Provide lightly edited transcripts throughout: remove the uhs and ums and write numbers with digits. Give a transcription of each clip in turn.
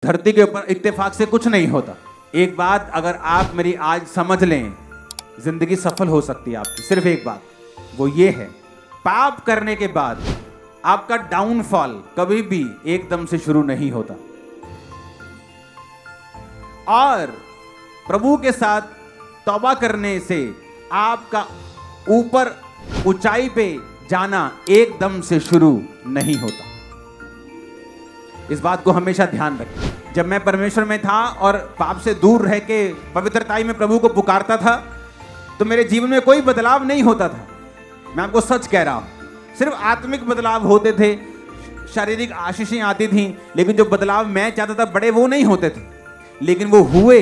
धरती के ऊपर इत्तेफाक से कुछ नहीं होता। एक बात अगर आप मेरी आज समझ लें, जिंदगी सफल हो सकती है आपकी। सिर्फ एक बात, वो ये है, पाप करने के बाद आपका डाउनफॉल कभी भी एकदम से शुरू नहीं होता। और प्रभु के साथ तौबा करने से आपका ऊपर ऊंचाई पे जाना एकदम से शुरू नहीं होता। इस बात को हमेशा ध्यान रखें। जब मैं परमेश्वर में था और पाप से दूर रह के पवित्रताई में प्रभु को पुकारता था, तो मेरे जीवन में कोई बदलाव नहीं होता था। मैं आपको सच कह रहा हूं, सिर्फ आत्मिक बदलाव होते थे, शारीरिक आशीषें आती थी, लेकिन जो बदलाव मैं चाहता था बड़े, वो नहीं होते थे। लेकिन वो हुए,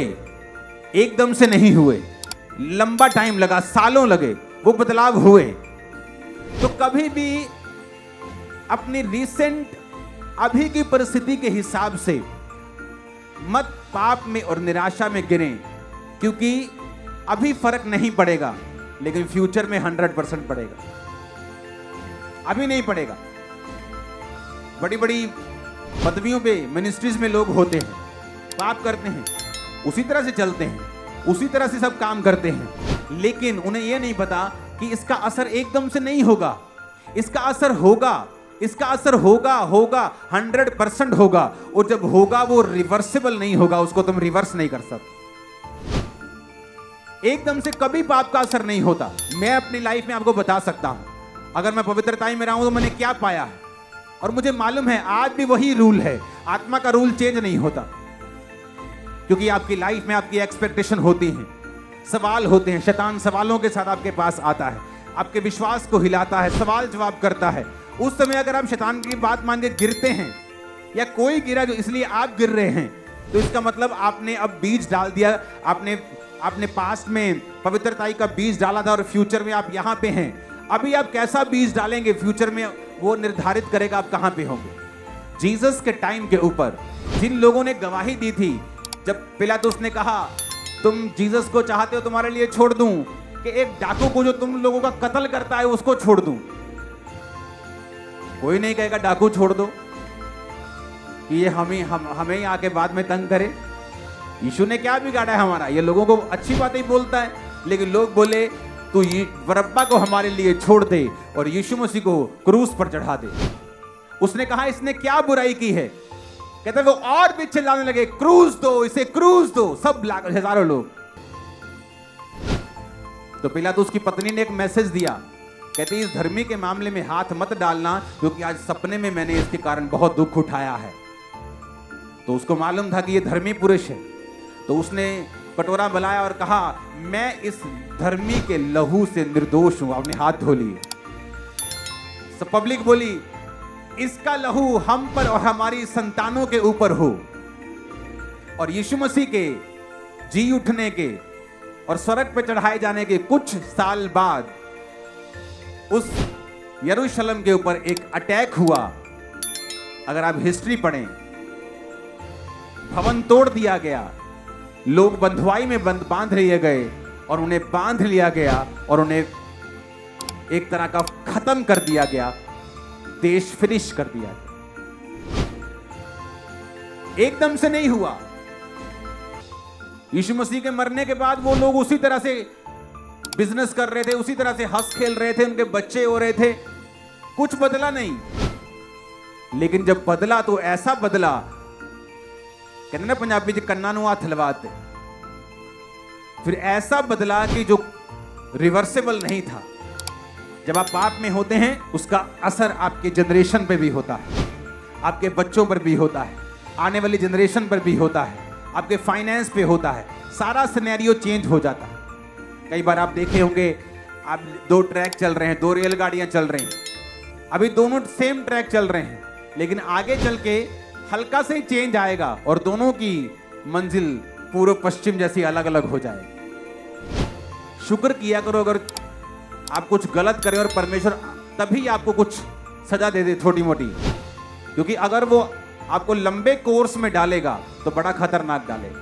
एकदम से नहीं हुए, लंबा टाइम लगा, सालों लगे, वो बदलाव हुए। तो कभी भी अपनी रिसेंट अभी की परिस्थिति के हिसाब से मत पाप में और निराशा में गिरें, क्योंकि अभी फर्क नहीं पड़ेगा, लेकिन फ्यूचर में 100% पड़ेगा। अभी नहीं पड़ेगा। बड़ी बड़ी पदवियों पे, मिनिस्ट्रीज में लोग होते हैं, पाप करते हैं, उसी तरह से चलते हैं, उसी तरह से सब काम करते हैं, लेकिन उन्हें यह नहीं पता कि इसका असर एकदम से नहीं होगा। इसका असर होगा, इसका असर होगा 100% होगा, और जब होगा वो रिवर्सिबल नहीं होगा, उसको तुम रिवर्स नहीं कर सकते। एकदम से कभी पाप का असर नहीं होता। मैं अपनी लाइफ में आपको बता सकता हूं, अगर मैं पवित्रताई में रहा हूं तो मैंने क्या पाया है, और मुझे मालूम है आज भी वही रूल है। आत्मा का रूल चेंज नहीं होता, क्योंकि आपकी लाइफ में आपकी एक्सपेक्टेशन होती है, सवाल होते हैं। शैतान सवालों के साथ आपके पास आता है, आपके विश्वास को हिलाता है, सवाल जवाब करता है। उस समय अगर आप शैतान की बात मान के गिरते हैं, या कोई गिरा जो इसलिए आप गिर रहे हैं, तो इसका मतलब आपने अब बीज डाल दिया। आपने पास्ट में पवित्रताई का बीज डाला था और फ्यूचर में आप यहां पे हैं। अभी आप कैसा बीज डालेंगे फ्यूचर में, वो निर्धारित करेगा आप कहां पे होंगे। जीसस के टाइम के ऊपर जिन लोगों ने गवाही दी थी, जब पिलातुस ने कहा तुम जीसस को चाहते हो, तुम्हारे लिए छोड़ दूं कि एक डाकू को जो तुम लोगों का कत्ल करता है उसको छोड़ दूं। कोई नहीं कहेगा डाकू छोड़ दो, कि ये हमें आके बाद में तंग करे। यीशु ने क्या बिगाड़ा है हमारा? ये लोगों को अच्छी बातें ही बोलता है, लेकिन लोग बोले तू बरअब्बा को हमारे लिए छोड़ दे और यीशु मसीह को क्रूस पर चढ़ा दे। उसने कहा इसने क्या बुराई की है? कहते वो और भी चिल्लाने लगे, क्रूस दो इसे, क्रूस दो। सब हजारों लोग। तो पिलातुस की पत्नी ने एक मैसेज दिया, कहती इस धर्मी के मामले में हाथ मत डालना, क्योंकि आज सपने में मैंने इसके कारण बहुत दुख उठाया है। तो उसको मालूम था कि ये धर्मी पुरुष है, तो उसने कटोरा बुलाया और कहा मैं इस धर्मी के लहू से निर्दोष हूं। अपने हाथ धो लिए। सब पब्लिक बोली इसका लहू हम पर और हमारी संतानों के ऊपर हो। और यीशु मसीह के जी उठने के और स्वर्ग पर चढ़ाए जाने के कुछ साल बाद उस यरूशलेम के ऊपर एक अटैक हुआ। अगर आप हिस्ट्री पढ़ें, भवन तोड़ दिया गया, लोग बंधुआई में बांध लिए गए, और उन्हें बांध लिया गया और उन्हें एक तरह का खत्म कर दिया गया, देश फिनिश कर दिया गया। एकदम से नहीं हुआ। यीशु मसीह के मरने के बाद वो लोग उसी तरह से बिजनेस कर रहे थे, उसी तरह से हंस खेल रहे थे, उनके बच्चे हो रहे थे, कुछ बदला नहीं। लेकिन जब बदला तो ऐसा बदला, कहते ना पंजाबी च कन्ना नूं हथ लवाते, फिर ऐसा बदला कि जो रिवर्सेबल नहीं था। जब आप पाप में होते हैं, उसका असर आपके जनरेशन पे भी होता है, आपके बच्चों पर भी होता है, आने वाली जनरेशन पर भी होता है, आपके फाइनेंस पे होता है। सारा सिनेरियो चेंज हो जाता है। कई बार आप देखे होंगे, आप दो ट्रैक चल रहे हैं, दो रेलगाड़ियां चल रही हैं, अभी दोनों सेम ट्रैक चल रहे हैं, लेकिन आगे चल के हल्का से ही चेंज आएगा और दोनों की मंजिल पूर्व पश्चिम जैसी अलग अलग हो जाएगी। शुक्र किया करो अगर आप कुछ गलत करें और परमेश्वर तभी आपको कुछ सजा दे दे छोटी मोटी, क्योंकि अगर वो आपको लंबे कोर्स में डालेगा तो बड़ा खतरनाक डालेगा।